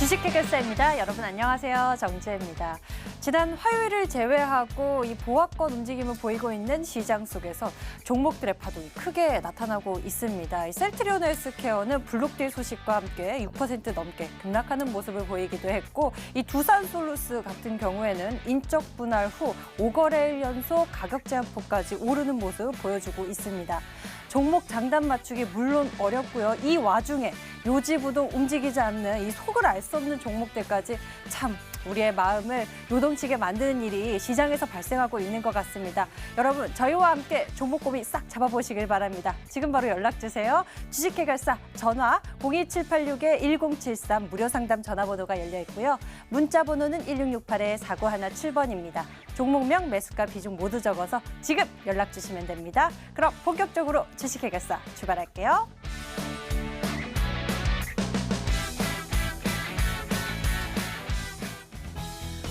주식해결사입니다. 여러분 안녕하세요. 정지혜입니다. 지난 화요일을 제외하고 이 보합권 움직임을 보이고 있는 시장 속에서 종목들의 파동이 크게 나타나고 있습니다. 이 셀트리온 헬스케어는 블록딜 소식과 함께 6% 넘게 급락하는 모습을 보이기도 했고, 이 두산솔루스 같은 경우에는 인적 분할 후 5거래일 연속 가격 제한폭까지 오르는 모습 보여주고 있습니다. 종목 장단 맞추기 물론 어렵고요. 이 와중에 요지부동 움직이지 않는 이 속을 알 수 없는 종목들까지 참 우리의 마음을 요동치게 만드는 일이 시장에서 발생하고 있는 것 같습니다. 여러분, 저희와 함께 종목 고민 싹 잡아보시길 바랍니다. 지금 바로 연락 주세요. 주식해결사 전화 02786-1073 무료 상담 전화번호가 열려 있고요. 문자 번호는 1668-4917번입니다. 종목명, 매수가, 비중 모두 적어서 지금 연락 주시면 됩니다. 그럼 본격적으로 주식해결사 출발할게요.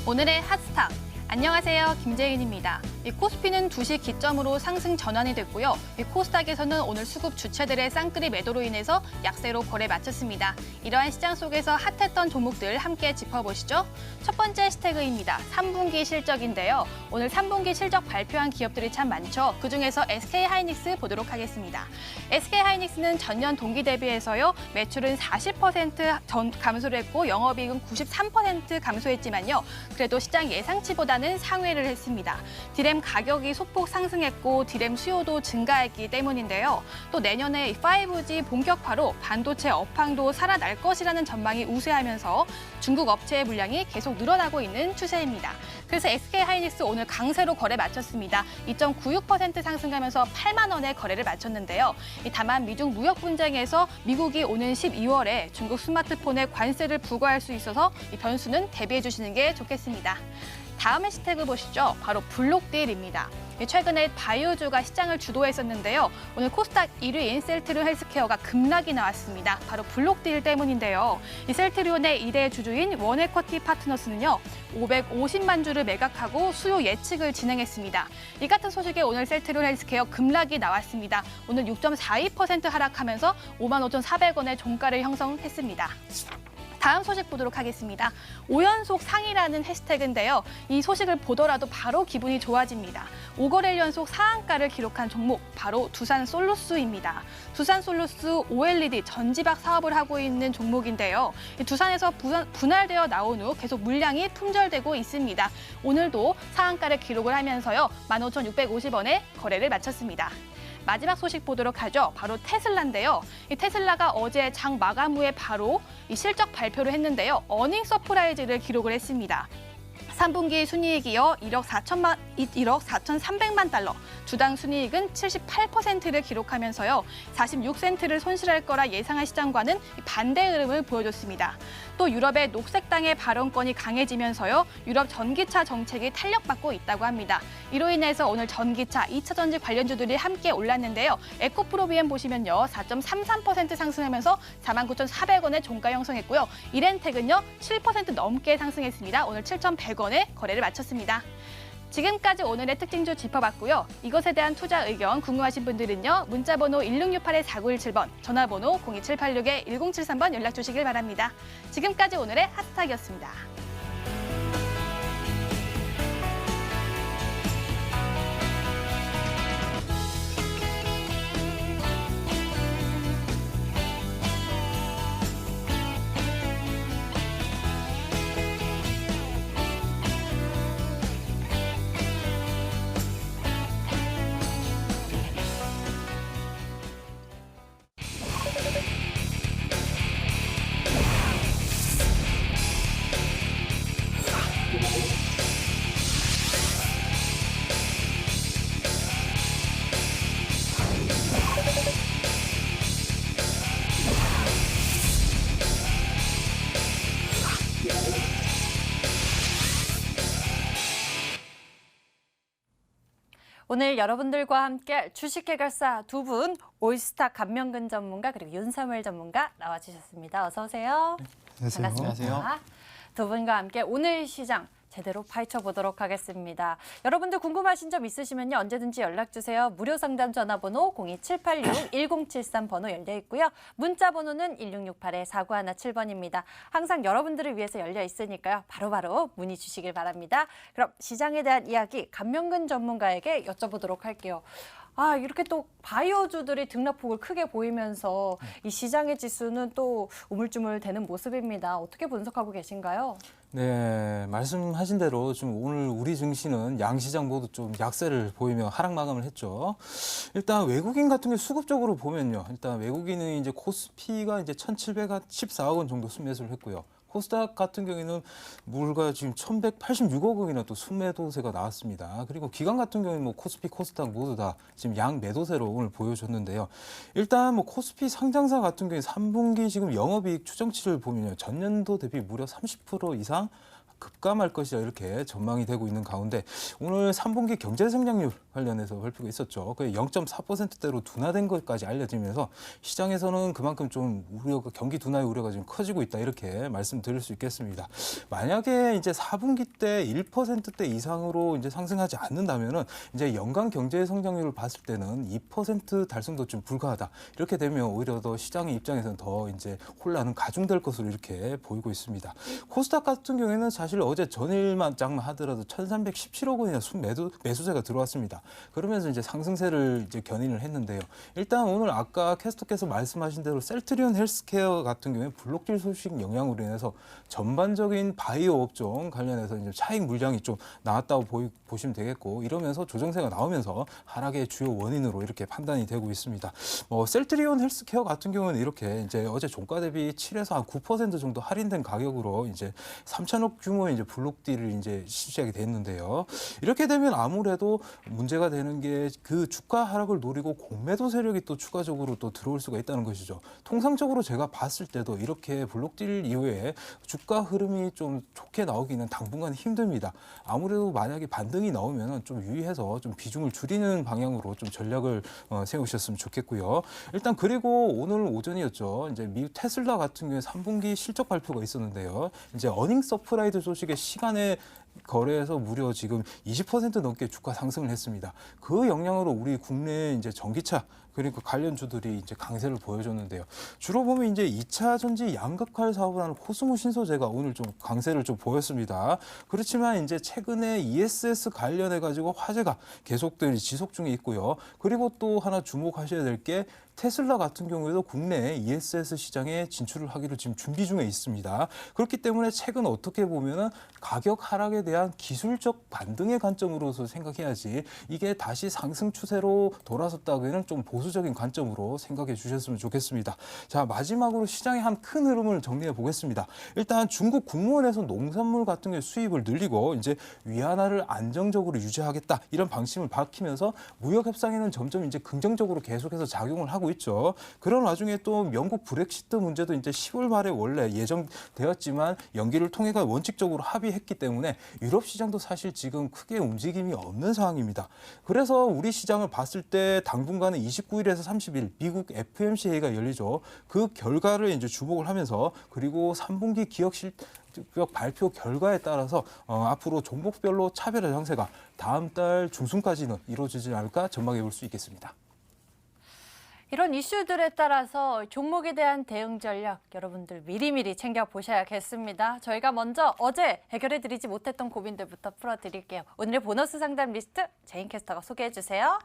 오늘의 핫스탁. 안녕하세요. 김재인입니다. 이 코스피는 2시 기점으로 상승 전환이 됐고요. 이 코스닥에서는 오늘 수급 주체들의 쌍끌이 매도로 인해서 약세로 거래 마쳤습니다. 이러한 시장 속에서 핫했던 종목들 함께 짚어보시죠. 첫 번째 해시태그입니다. 3분기 실적인데요. 오늘 3분기 실적 발표한 기업들이 참 많죠. 그중에서 SK하이닉스 보도록 하겠습니다. SK하이닉스는 전년 동기 대비해서요. 매출은 40% 감소를 했고 영업이익은 93% 감소했지만요. 그래도 시장 예상치보다는 상회를 했습니다. 디램 가격이 소폭 상승했고 디램 수요도 증가했기 때문인데요. 또 내년에 5G 본격화로 반도체 업황도 살아날 것이라는 전망이 우세하면서 중국 업체의 물량이 계속 늘어나고 있는 추세입니다. 그래서 SK하이닉스 오늘 강세로 거래 마쳤습니다. 2.96% 상승하면서 8만 원에 거래를 마쳤는데요. 다만 미중 무역 분쟁에서 미국이 오는 12월에 중국 스마트폰에 관세를 부과할 수 있어서 이 변수는 대비해 주시는 게 좋겠습니다. 다음 해시태그 보시죠. 바로 블록딜입니다. 최근에 바이오주가 시장을 주도했었는데요. 오늘 코스닥 1위인 셀트리온 헬스케어가 급락이 나왔습니다. 바로 블록딜 때문인데요. 이 셀트리온의 2대 주주인 원에쿼티 파트너스는요. 550만 주를 매각하고 수요 예측을 진행했습니다. 이 같은 소식에 오늘 셀트리온 헬스케어 급락이 나왔습니다. 오늘 6.42% 하락하면서 55,400원의 종가를 형성했습니다. 다음 소식 보도록 하겠습니다. 5연속 상이라는 해시태그인데요. 이 소식을 보더라도 바로 기분이 좋아집니다. 5거래일 연속 상한가를 기록한 종목, 바로 두산솔루스입니다. 두산솔루스 OLED 전지박 사업을 하고 있는 종목인데요. 두산에서 분할되어 나온 후 계속 물량이 품절되고 있습니다. 오늘도 상한가를 기록을 하면서요. 15,650원에 거래를 마쳤습니다. 마지막 소식 보도록 하죠. 바로 테슬라인데요. 이 테슬라가 어제 장 마감 후에 바로 이 실적 발표를 했는데요. 어닝 서프라이즈를 기록을 했습니다. 3분기 순이익이요 1억 4,300만 달러, 주당 순이익은 78%를 기록하면서요 46센트를 손실할 거라 예상한 시장과는 반대 흐름을 보여줬습니다. 또 유럽의 녹색당의 발언권이 강해지면서요 유럽 전기차 정책이 탄력받고 있다고 합니다. 이로 인해서 오늘 전기차, 2차 전지 관련주들이 함께 올랐는데요. 에코프로비엠 보시면요 4.33% 상승하면서 49,400원의 종가 형성했고요. 이렌텍은요 7% 넘게 상승했습니다. 오늘 7,100원에 거래를 마쳤습니다. 지금까지 오늘의 특징주 짚어봤고요. 이것에 대한 투자 의견 궁금하신 분들은요. 문자번호 1668-4917번, 전화번호 02786-1073번 연락 주시길 바랍니다. 지금까지 오늘의 핫스탁이었습니다. 오늘 여러분들과 함께 주식해결사 두 분, 올스타 감명근 전문가 그리고 윤사무엘 전문가 나와주셨습니다. 어서 오세요. 안녕하세요. 반갑습니다. 안녕하세요. 두 분과 함께 오늘 시장 제대로 파헤쳐 보도록 하겠습니다. 여러분들 궁금하신 점 있으시면요. 언제든지 연락주세요. 무료 상담 전화번호 02786-1073 번호 열려 있고요. 문자 번호는 1668-4917번입니다. 항상 여러분들을 위해서 열려 있으니까요. 바로바로 문의 주시길 바랍니다. 그럼 시장에 대한 이야기 감명근 전문가에게 여쭤보도록 할게요. 이렇게 또 바이오주들이 등락폭을 크게 보이면서 이 시장의 지수는 또 우물쭈물되는 모습입니다. 어떻게 분석하고 계신가요? 네, 말씀하신 대로 좀 오늘 우리 증시는 양시장 모두 좀 약세를 보이며 하락 마감을 했죠. 일단 외국인 같은 경우 수급적으로 보면요. 일단 외국인은 이제 코스피가 이제 1,714억 원 정도 순매수를 했고요. 코스닥 같은 경우에는 물가 지금 1,186억 원이나 또 순매도세가 나왔습니다. 그리고 기관 같은 경우에는 뭐 코스피, 코스닥 모두 다 지금 양매도세로 오늘 보여줬는데요. 일단 뭐 코스피 상장사 같은 경우에 3분기 지금 영업이익 추정치를 보면요. 전년도 대비 무려 30% 이상 급감할 것이다 이렇게 전망이 되고 있는 가운데 오늘 3분기 경제 성장률 관련해서 발표가 있었죠. 그 0.4%대로 둔화된 것까지 알려지면서 시장에서는 그만큼 좀 우려가 경기 둔화의 우려가 좀 커지고 있다 이렇게 말씀드릴 수 있겠습니다. 만약에 이제 4분기 때 1%대 이상으로 이제 상승하지 않는다면은 이제 연간 경제 성장률을 봤을 때는 2% 달성도 좀 불가하다. 이렇게 되면 오히려 더 시장의 입장에서는 더 이제 혼란은 가중될 것으로 이렇게 보이고 있습니다. 코스닥 같은 경우에는 사실 어제 전일만 짝만 하더라도 1,317억 원이나 매수세가 들어왔습니다. 그러면서 이제 상승세를 이제 견인을 했는데요. 일단 오늘 아까 캐스터께서 말씀하신 대로 셀트리온 헬스케어 같은 경우에 블록딜 소식 영향으로 인해서 전반적인 바이오 업종 관련해서 이제 차익 물량이 좀 나왔다고 보시면 되겠고 이러면서 조정세가 나오면서 하락의 주요 원인으로 이렇게 판단이 되고 있습니다. 셀트리온 헬스케어 같은 경우는 이렇게 이제 어제 종가 대비 7에서 한 9% 정도 할인된 가격으로 이제 3천억 규모의 이제 블록딜을 이제 시작이 됐는데요. 이렇게 되면 아무래도 문제가 되는 게 그 주가 하락을 노리고 공매도 세력이 또 추가적으로 또 들어올 수가 있다는 것이죠. 통상적으로 제가 봤을 때도 이렇게 블록딜 이후에 주가 흐름이 좀 좋게 나오기는 당분간 힘듭니다. 아무래도 만약에 반등이 나오면 좀 유의해서 좀 비중을 줄이는 방향으로 좀 전략을 세우셨으면 좋겠고요. 일단 그리고 오늘 오전이었죠. 이제 미국 테슬라 같은 경우에 3분기 실적 발표가 있었는데요. 이제 어닝 서프라이즈 소식의 시간에 거래에서 무려 지금 20% 넘게 주가 상승을 했습니다. 그 영향으로 우리 국내 이제 전기차 그리고 관련주들이 이제 강세를 보여줬는데요. 주로 보면 이제 2차 전지 양극화 사업을 하는 코스모 신소재가 오늘 좀 강세를 좀 보였습니다. 그렇지만 이제 최근에 ESS 관련해 가지고 화제가 계속들 지속 중에 있고요. 그리고 또 하나 주목하셔야 될 게 테슬라 같은 경우에도 국내 ESS 시장에 진출을 하기로 지금 준비 중에 있습니다. 그렇기 때문에 최근 어떻게 보면은 가격 하락에 대한 기술적 반등의 관점으로서 생각해야지 이게 다시 상승 추세로 돌아섰다고는 좀 보수적인 관점으로 생각해 주셨으면 좋겠습니다. 자, 마지막으로 시장의 한 큰 흐름을 정리해 보겠습니다. 일단 중국 국무원에서 농산물 같은 게 수입을 늘리고 이제 위안화를 안정적으로 유지하겠다 이런 방침을 밝히면서 무역 협상에는 점점 이제 긍정적으로 계속해서 작용을 하고 있죠. 그런 와중에 또 영국 브렉시트 문제도 이제 10월 말에 원래 예정되었지만 연기를 통해가 원칙적으로 합의했기 때문에 유럽 시장도 사실 지금 크게 움직임이 없는 상황입니다. 그래서 우리 시장을 봤을 때 당분간은 29일에서 30일 미국 FOMC 회의가 열리죠. 그 결과를 이제 주목을 하면서 그리고 3분기 기업 실적 발표 결과에 따라서 앞으로 종목별로 차별화 형세가 다음 달 중순까지는 이루어지지 않을까 전망해 볼 수 있겠습니다. 이런 이슈들에 따라서 종목에 대한 대응 전략 여러분들 미리미리 챙겨보셔야겠습니다. 저희가 먼저 어제 해결해드리지 못했던 고민들부터 풀어드릴게요. 오늘의 보너스 상담 리스트 제인 캐스터가 소개해 주세요.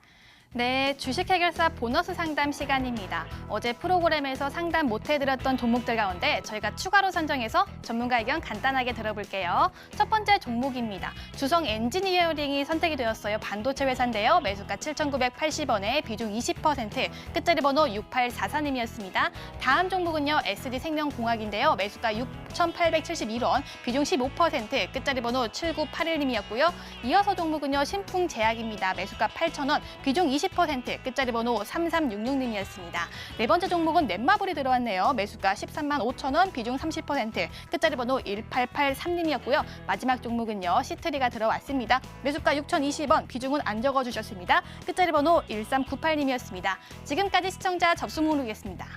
네, 주식 해결사 보너스 상담 시간입니다. 어제 프로그램에서 상담 못해드렸던 종목들 가운데 저희가 추가로 선정해서 전문가 의견 간단하게 들어볼게요. 첫 번째 종목입니다. 주성 엔지니어링이 선택이 되었어요. 반도체 회사인데요. 매수가 7,980원에 비중 20%, 끝자리 번호 6844님이었습니다. 다음 종목은요. SD생명공학인데요. 매수가 6,871원, 비중 15%, 끝자리 번호 7981님이었고요. 이어서 종목은요. 신풍제약입니다. 매수가 8,000원, 비중 20%, 끝자리 번호 3366님이었습니다. 네 번째 종목은 넷마블이 들어왔네요. 매수가 13만 5천 원, 비중 30%, 끝자리 번호 1883님이었고요. 마지막 종목은요. 시트리가 들어왔습니다. 매수가 6,020원, 비중은 안 적어주셨습니다. 끝자리 번호 1398님이었습니다. 지금까지 시청자 접수 목록이었습니다.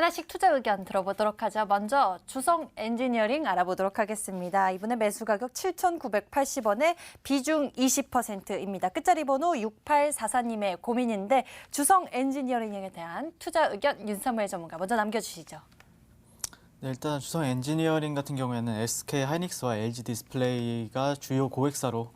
하나씩 투자 의견 들어보도록 하죠. 먼저 주성 엔지니어링 알아보도록 하겠습니다. 이번에 매수 가격 7,980원에 비중 20%입니다. 끝자리 번호 6844님의 고민인데 주성 엔지니어링에 대한 투자 의견 윤삼무엘 전문가 먼저 남겨주시죠. 네, 일단 주성 엔지니어링 같은 경우에는 SK 하이닉스와 LG 디스플레이가 주요 고객사로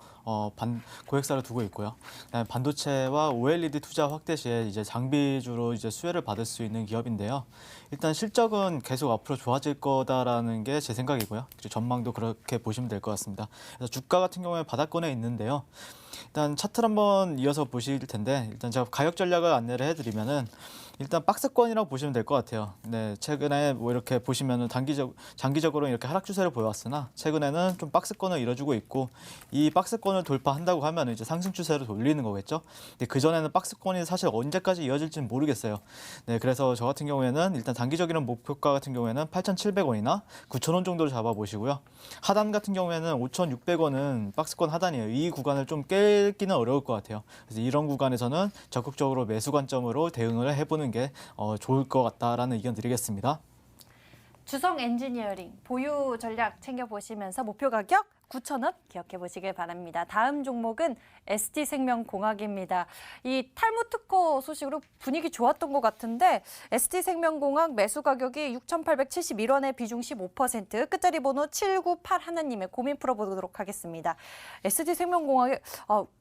고객사를 두고 있고요. 그다음에 반도체와 OLED 투자 확대 시에 이제 장비주로 이제 수혜를 받을 수 있는 기업인데요. 일단 실적은 계속 앞으로 좋아질 거다라는 게 제 생각이고요. 그리고 전망도 그렇게 보시면 될 것 같습니다. 그래서 주가 같은 경우에 바닥권에 있는데요. 일단 차트를 한번 이어서 보실 텐데 일단 제가 가격 전략을 안내를 해드리면은 일단 박스권이라고 보시면 될 것 같아요. 네, 최근에 뭐 이렇게 보시면은 장기적으로 이렇게 하락 추세를 보여왔으나 최근에는 좀 박스권을 이뤄주고 있고 이 박스권을 돌파한다고 하면 이제 상승 추세로 돌리는 거겠죠. 근데 그 전에는 박스권이 사실 언제까지 이어질지는 모르겠어요. 네, 그래서 저 같은 경우에는 일단 단기적인 목표가 같은 경우에는 8,700원이나 9,000원 정도를 잡아보시고요. 하단 같은 경우에는 5,600원은 박스권 하단이에요. 이 구간을 좀 깨기는 어려울 것 같아요. 그래서 이런 구간에서는 적극적으로 매수 관점으로 대응을 해보는 게 좋을 것 같다라는 의견 드리겠습니다. 주성 엔지니어링 보유 전략 챙겨보시면서 목표 가격 9,000원 기억해 보시길 바랍니다. 다음 종목은 ST생명공학입니다. 이 탈무 특허 소식으로 분위기 좋았던 것 같은데 ST생명공학 매수 가격이 6,871원에 비중 15%, 끝자리 번호 7981님의 고민 풀어보도록 하겠습니다. ST생명공학의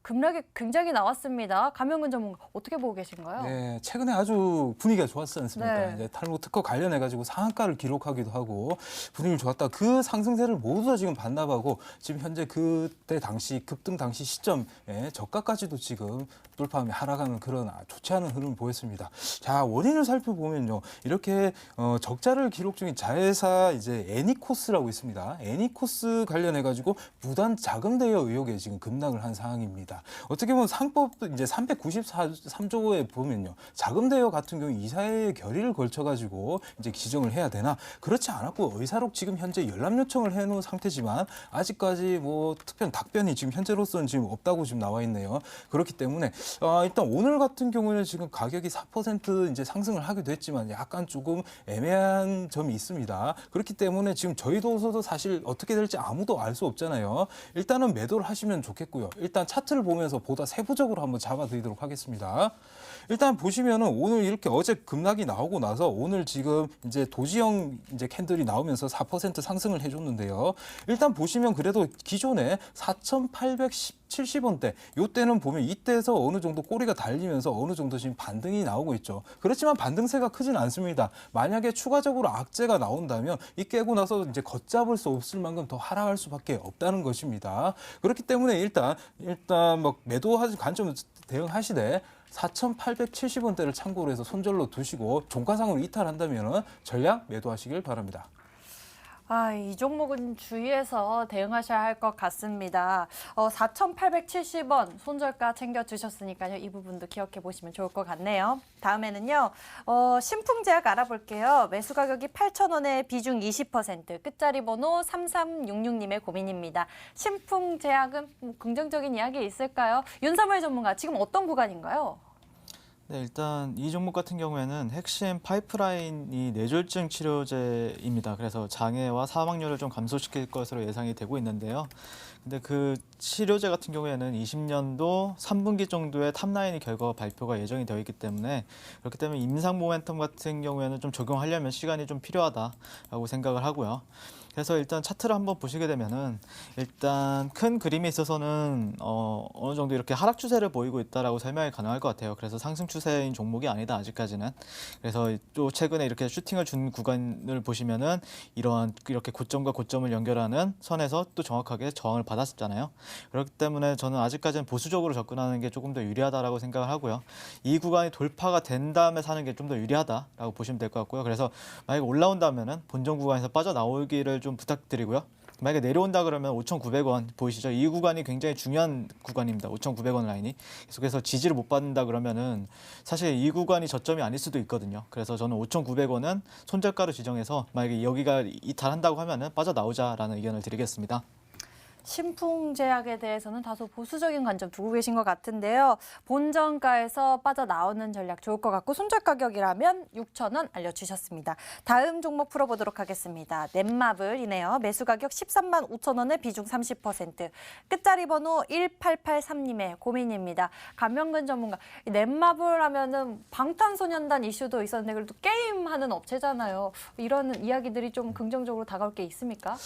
급락이 굉장히 나왔습니다. 감영근 전문가 어떻게 보고 계신가요? 네, 최근에 아주 분위기가 좋았지 않습니까? 네. 이제 탈모 특허 관련해가지고 상한가를 기록하기도 하고 분위기 좋았다. 그 상승세를 모두 다 지금 반납하고 지금 현재 그때 당시 급등 당시 시점에 저가까지도 지금 돌파하며 하락하는 그런 좋지 않은 흐름을 보였습니다. 자, 원인을 살펴보면요. 이렇게 적자를 기록 중인 자회사 이제 애니코스라고 있습니다. 애니코스 관련해가지고 무단 자금 대여 의혹에 지금 급락을 한 상황입니다. 어떻게 보면 상법 이제 393조에 보면요. 자금 대여 같은 경우 이사회의 결의를 걸쳐가지고 이제 기정을 해야 되나 그렇지 않았고 의사록 지금 현재 열람 요청을 해놓은 상태지만 아직까지 뭐 특별 답변이 지금 현재로서는 지금 없다고 지금 나와 있네요. 그렇기 때문에 일단 오늘 같은 경우는 지금 가격이 4% 이제 상승을 하기도 했지만 약간 조금 애매한 점이 있습니다. 그렇기 때문에 지금 저희도서도 사실 어떻게 될지 아무도 알 수 없잖아요. 일단은 매도를 하시면 좋겠고요. 일단 차트를 보면서 보다 세부적으로 한번 잡아드리도록 하겠습니다. 일단 보시면은 오늘 이렇게 어제 급락이 나오고 나서 오늘 지금 이제 도지형 이제 캔들이 나오면서 4% 상승을 해줬는데요. 일단 보시면 그래도 기존에 4,870원대 이때는 보면 이때에서 어느 정도 꼬리가 달리면서 어느 정도 지금 반등이 나오고 있죠. 그렇지만 반등세가 크진 않습니다. 만약에 추가적으로 악재가 나온다면 이 깨고 나서 이제 걷잡을 수 없을 만큼 더 하락할 수밖에 없다는 것입니다. 그렇기 때문에 일단 뭐 매도하는 관점을 대응하시되 4,870원대를 참고로 해서 손절로 두시고 종가상으로 이탈한다면 전량 매도하시길 바랍니다. 이 종목은 주의해서 대응하셔야 할 것 같습니다. 4,870원 손절가 챙겨주셨으니까요. 이 부분도 기억해 보시면 좋을 것 같네요. 다음에는요. 신풍제약 알아볼게요. 매수 가격이 8,000원에 비중 20%, 끝자리 번호 3366님의 고민입니다. 신풍제약은 뭐 긍정적인 이야기 있을까요? 윤삼무엘 전문가, 지금 어떤 구간인가요? 네, 일단 이 종목 같은 경우에는 핵심 파이프라인이 뇌졸중 치료제입니다. 그래서 장애와 사망률을 좀 감소시킬 것으로 예상이 되고 있는데요. 근데 그 치료제 같은 경우에는 20년도 3분기 정도에 탑라인이 결과 발표가 예정이 되어 있기 때문에 그렇기 때문에 임상 모멘텀 같은 경우에는 좀 적용하려면 시간이 좀 필요하다라고 생각을 하고요. 그래서 일단 차트를 한번 보시게 되면은 일단 큰 그림에 있어서는 어느 정도 이렇게 하락 추세를 보이고 있다라고 설명이 가능할 것 같아요. 그래서 상승 추세인 종목이 아니다 아직까지는. 그래서 또 최근에 이렇게 슈팅을 준 구간을 보시면은 이렇게 고점과 고점을 연결하는 선에서 또 정확하게 저항을 받았었잖아요. 그렇기 때문에 저는 아직까지는 보수적으로 접근하는 게 조금 더 유리하다라고 생각을 하고요. 이 구간이 돌파가 된 다음에 사는 게 좀 더 유리하다라고 보시면 될 것 같고요. 그래서 만약에 올라온다면은 본전 구간에서 빠져나오기를 좀 부탁드리고요. 만약에 내려온다 그러면 5,900원 보이시죠? 이 구간이 굉장히 중요한 구간입니다. 5,900원 라인이. 계속해서 지지를 못 받는다 그러면은 사실 이 구간이 저점이 아닐 수도 있거든요. 그래서 저는 5,900원은 손절가로 지정해서 만약에 여기가 이탈한다고 하면은 빠져나오자라는 의견을 드리겠습니다. 신풍제약에 대해서는 다소 보수적인 관점 두고 계신 것 같은데요. 본정가에서 빠져나오는 전략 좋을 것 같고 손절 가격이라면 6,000원 알려주셨습니다. 다음 종목 풀어보도록 하겠습니다. 넷마블이네요. 매수 가격 13만 5천 원에 비중 30%. 끝자리 번호 1883님의 고민입니다. 감명근 전문가. 이 넷마블 하면은 방탄소년단 이슈도 있었는데 그래도 게임하는 업체잖아요. 이런 이야기들이 좀 긍정적으로 다가올 게 있습니까?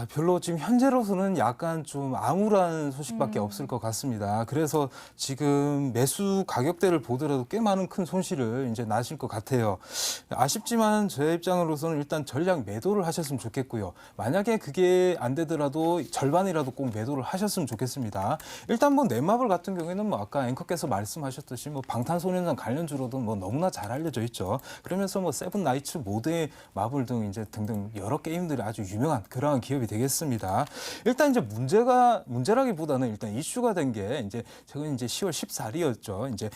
별로 지금 현재로서는 약간 좀 암울한 소식밖에 없을 것 같습니다. 그래서 지금 매수 가격대를 보더라도 꽤 많은 큰 손실을 이제 나실 것 같아요. 아쉽지만 제 입장으로서는 일단 전략 매도를 하셨으면 좋겠고요. 만약에 그게 안 되더라도 절반이라도 꼭 매도를 하셨으면 좋겠습니다. 일단 뭐 넷마블 같은 경우에는 뭐 아까 앵커께서 말씀하셨듯이 뭐 방탄소년단 관련주로도 뭐 너무나 잘 알려져 있죠. 그러면서 뭐 세븐나이츠, 모드의 마블 등 이제 등등 여러 게임들이 아주 유명한 그런 기업이 되겠습니다. 일단 이제 문제라기보다는 일단 이슈가 된 게 이제 최근 이제 10월 14일이었죠. 이제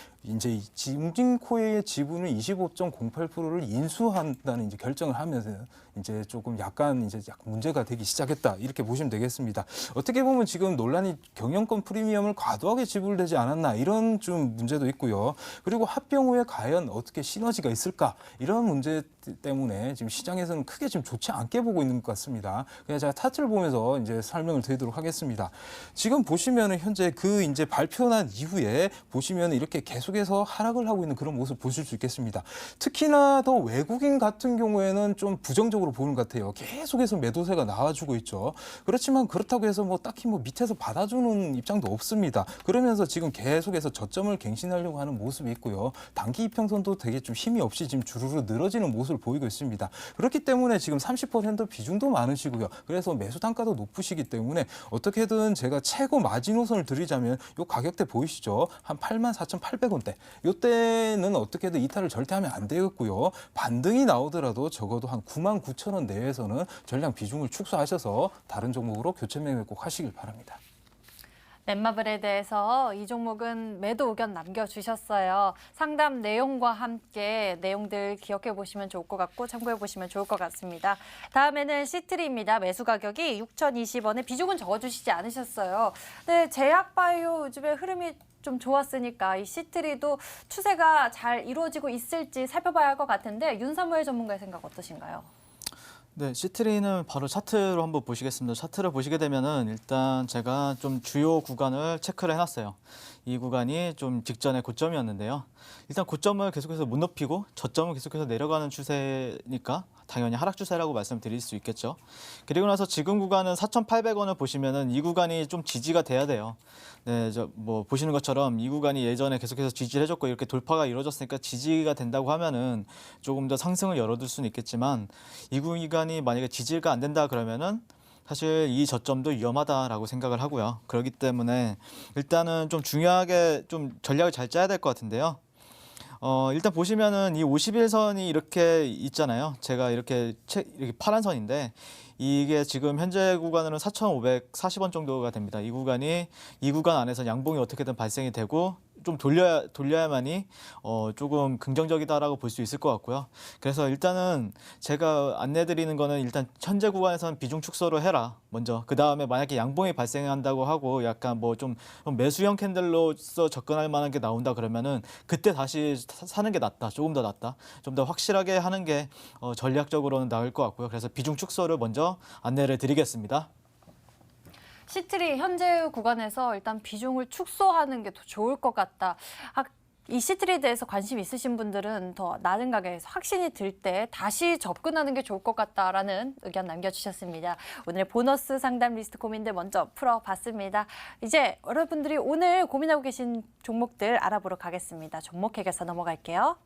징징코의 지분을 25.08%를 인수한다는 이제 결정을 하면서 이제 조금 약간 문제가 되기 시작했다 이렇게 보시면 되겠습니다. 어떻게 보면 지금 논란이 경영권 프리미엄을 과도하게 지불되지 않았나 이런 좀 문제도 있고요. 그리고 합병 후에 과연 어떻게 시너지가 있을까 이런 문제 때문에 지금 시장에서는 크게 지금 좋지 않게 보고 있는 것 같습니다. 그냥 제가 차트를 보면서 이제 설명을 드리도록 하겠습니다. 지금 보시면은 현재 그 이제 발표난 이후에 보시면은 이렇게 계속해서 하락을 하고 있는 그런 모습 보실 수 있겠습니다. 특히나 더 외국인 같은 경우에는 좀 부정적으로 보는 것 같아요. 계속해서 매도세가 나와주고 있죠. 그렇지만 그렇다고 해서 뭐 딱히 뭐 밑에서 받아주는 입장도 없습니다. 그러면서 지금 계속해서 저점을 갱신하려고 하는 모습이 있고요. 단기 이평선도 되게 좀 힘이 없이 지금 주르르 늘어지는 모습을 보이고 있습니다. 그렇기 때문에 지금 30% 비중도 많으시고요. 그래서 매수 단가도 높으시기 때문에 어떻게든 제가 최고 마지노선을 드리자면 이 가격대 보이시죠? 한 84,800원대. 이때는 어떻게든 이탈을 절대 하면 안 되겠고요. 반등이 나오더라도 적어도 한 99,000원 내에서는 전량 비중을 축소하셔서 다른 종목으로 교체 매매 꼭 하시길 바랍니다. 넷마블에 대해서 이 종목은 매도 의견 남겨주셨어요. 상담 내용과 함께 내용들 기억해 보시면 좋을 것 같고 참고해 보시면 좋을 것 같습니다. 다음에는 시트리입니다. 매수 가격이 6,020원에 비중은 적어주시지 않으셨어요. 네, 제약바이오 요즘에 흐름이 좀 좋았으니까 이 시트리도 추세가 잘 이루어지고 있을지 살펴봐야 할 것 같은데 윤사무엘 전문가의 생각 어떠신가요? 네, 시트리는 바로 차트로 한번 보시겠습니다. 차트를 보시게 되면은 일단 제가 좀 주요 구간을 체크를 해놨어요. 이 구간이 좀 직전의 고점이었는데요. 일단 고점을 계속해서 못 높이고 저점을 계속해서 내려가는 추세니까 당연히 하락 추세라고 말씀드릴 수 있겠죠. 그리고 나서 지금 구간은 4,800원을 보시면은 이 구간이 좀 지지가 돼야 돼요. 네, 뭐 보시는 것처럼 이 구간이 예전에 계속해서 지지를 해줬고 이렇게 돌파가 이루어졌으니까 지지가 된다고 하면은 조금 더 상승을 열어둘 수는 있겠지만 이 구간이 만약에 지지가 안 된다 그러면은 사실 이 저점도 위험하다라고 생각을 하고요. 그렇기 때문에 일단은 좀 중요하게 좀 전략을 잘 짜야 될 것 같은데요. 일단 보시면은 이 51선이 이렇게 있잖아요. 제가 이렇게 파란 선인데 이게 지금 현재 구간으로는 4,540원 정도가 됩니다. 이 구간 안에서 양봉이 어떻게든 발생이 되고 좀 돌려야만이 조금 긍정적이다라고 볼 수 있을 것 같고요. 그래서 일단은 제가 안내드리는 거는 일단 현재 구간에서는 비중 축소를 해라. 먼저 그 다음에 만약에 양봉이 발생한다고 하고 약간 뭐 좀 매수형 캔들로서 접근할 만한 게 나온다 그러면은 그때 다시 사는 게 낫다. 조금 더 낫다. 좀 더 확실하게 하는 게 전략적으로는 나을 것 같고요. 그래서 비중 축소를 먼저 안내를 드리겠습니다. 시트리 현재 구간에서 일단 비중을 축소하는 게 더 좋을 것 같다. 이 시트리에 대해서 관심 있으신 분들은 더 낮은 가격에서 확신이 들 때 다시 접근하는 게 좋을 것 같다라는 의견 남겨주셨습니다. 오늘 보너스 상담 리스트 고민들 먼저 풀어봤습니다. 이제 여러분들이 오늘 고민하고 계신 종목들 알아보러 가겠습니다. 종목회계사 넘어갈게요.